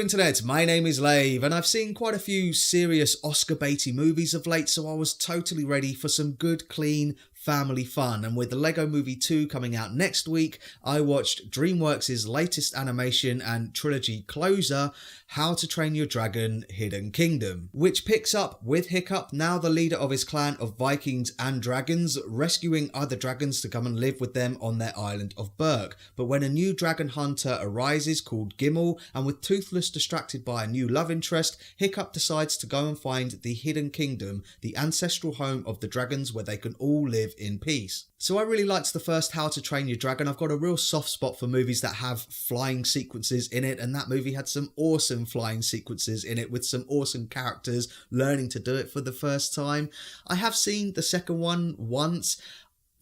Internet, my name is Lave, and I've seen quite a few serious Oscar-baity movies of late, so I was totally ready for some good, clean, family fun. And with the Lego Movie 2 coming out next week, I watched DreamWorks' latest animation and trilogy closer, How to Train Your Dragon: Hidden Kingdom, which picks up with Hiccup, now the leader of his clan of Vikings and dragons, rescuing other dragons to come and live with them on their island of Berk. But when a new dragon hunter arises called Gimel, and with Toothless distracted by a new love interest, Hiccup decides to go and find the Hidden Kingdom, the ancestral home of the dragons where they can all live in peace. So I really liked the first How to Train Your Dragon. I've got a real soft spot for movies that have flying sequences in it, and that movie had some awesome flying sequences in it with some awesome characters learning to do it for the first time. I have seen the second one once.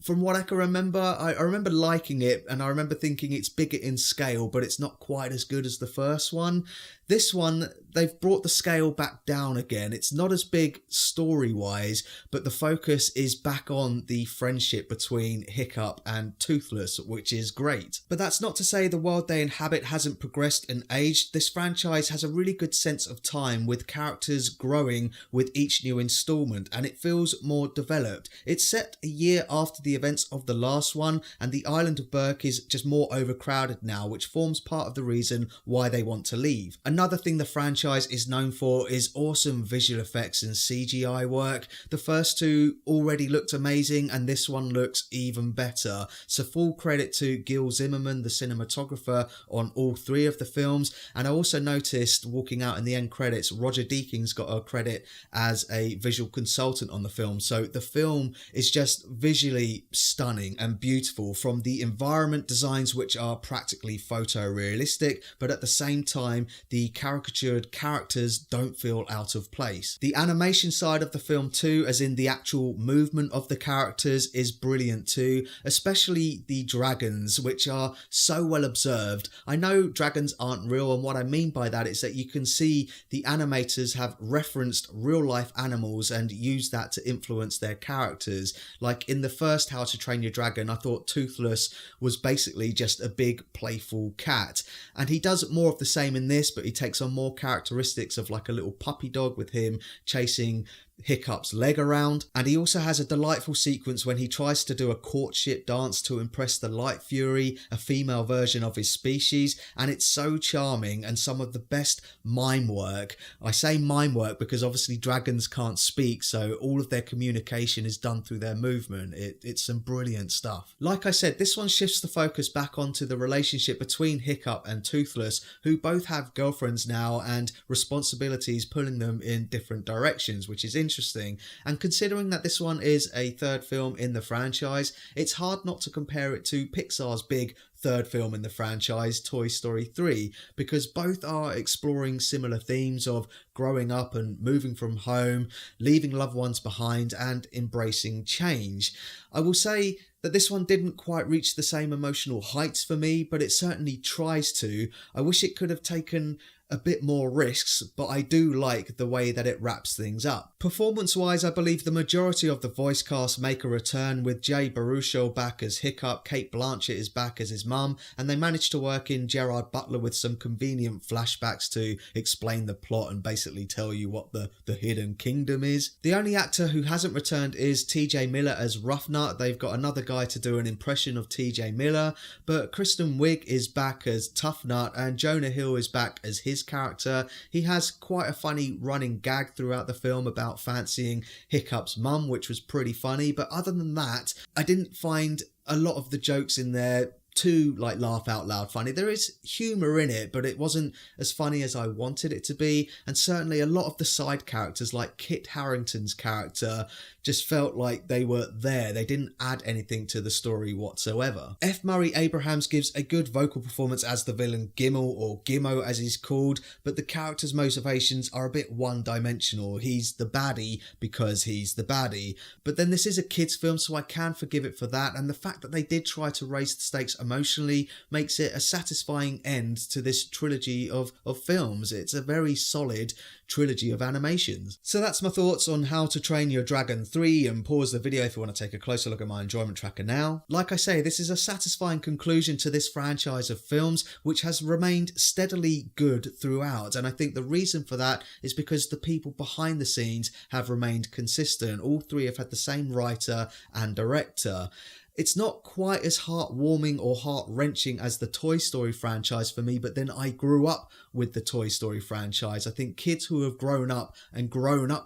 From what I can remember, I remember liking it, and I remember thinking it's bigger in scale, but it's not quite as good as the first one. This one, they've brought the scale back down again. It's not as big story-wise, but the focus is back on the friendship between Hiccup and Toothless, which is great. But that's not to say the world they inhabit hasn't progressed and aged. This franchise has a really good sense of time, with characters growing with each new installment, and it feels more developed. It's set a year after the events of the last one, and the island of Berk is just more overcrowded now, which forms part of the reason why they want to leave. Another thing the franchise is known for is awesome visual effects and CGI work. The first two already looked amazing, and this one looks even better. So full credit to Gil Zimmerman, the cinematographer, on all three of the films. And I also noticed, walking out in the end credits, Roger Deakins got a credit as a visual consultant on the film. So the film is just visually stunning and beautiful, from the environment designs, which are practically photorealistic, but at the same time the caricatured characters don't feel out of place. The animation side of the film too, as in the actual movement of the characters, is brilliant too, especially the dragons, which are so well observed. I know dragons aren't real, and what I mean by that is that you can see the animators have referenced real life animals and used that to influence their characters. Like in the first How to Train Your Dragon, I thought Toothless was basically just a big playful cat, and he does more of the same in this, but he takes on more characteristics of like a little puppy dog, with him chasing Hiccup's leg around. And he also has a delightful sequence when he tries to do a courtship dance to impress the Light Fury, a female version of his species, and it's so charming and some of the best mime work. I say mime work because obviously dragons can't speak, so all of their communication is done through their movement. It's some brilliant stuff. Like I said, this one shifts the focus back onto the relationship between Hiccup and Toothless, who both have girlfriends now and responsibilities pulling them in different directions, which is interesting. And considering that this one is a third film in the franchise, it's hard not to compare it to Pixar's big third film in the franchise, Toy Story 3, because both are exploring similar themes of growing up and moving from home, leaving loved ones behind, and embracing change. I will say that this one didn't quite reach the same emotional heights for me, but it certainly tries to. I wish it could have taken a bit more risks, but I do like the way that it wraps things up. Performance-wise, I believe the majority of the voice cast make a return, with Baruchel back as Hiccup, Cate Blanchett is back as his mum, and they managed to work in Gerard Butler with some convenient flashbacks to explain the plot and basically tell you what the Hidden Kingdom is. The only actor who hasn't returned is TJ Miller as Roughnut. They've got another guy to do an impression of TJ Miller, but Kristen Wiig is back as Tough Nut, and Jonah Hill is back as his character. He has quite a funny running gag throughout the film about fancying Hiccup's mum, which was pretty funny, but other than that, I didn't find a lot of the jokes in there too like laugh out loud funny. There is humour in it, but it wasn't as funny as I wanted it to be, and certainly a lot of the side characters, like Kit Harington's character, just felt like they were there. They didn't add anything to the story whatsoever. F. Murray Abrahams gives a good vocal performance as the villain Gimel, or Gimmo as he's called, but the character's motivations are a bit one-dimensional. He's the baddie because he's the baddie. But then this is a kids' film, so I can forgive it for that, and the fact that they did try to raise the stakes emotionally makes it a satisfying end to this trilogy of films. It's a very solid trilogy of animations. So that's my thoughts on How to Train Your Dragon 3, and pause the video if you want to take a closer look at my enjoyment tracker now. Like I say, this is a satisfying conclusion to this franchise of films, which has remained steadily good throughout, and I think the reason for that is because the people behind the scenes have remained consistent. All three have had the same writer and director. It's not quite as heartwarming or heart-wrenching as the Toy Story franchise for me, but then I grew up with the Toy Story franchise. I think kids who have grown up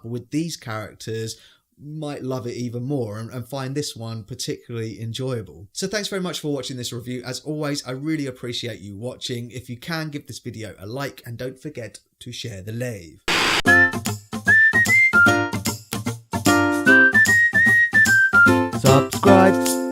with these characters might love it even more and find this one particularly enjoyable. So thanks very much for watching this review. As always, I really appreciate you watching. If you can, give this video a like and don't forget to share the Lave. Subscribe.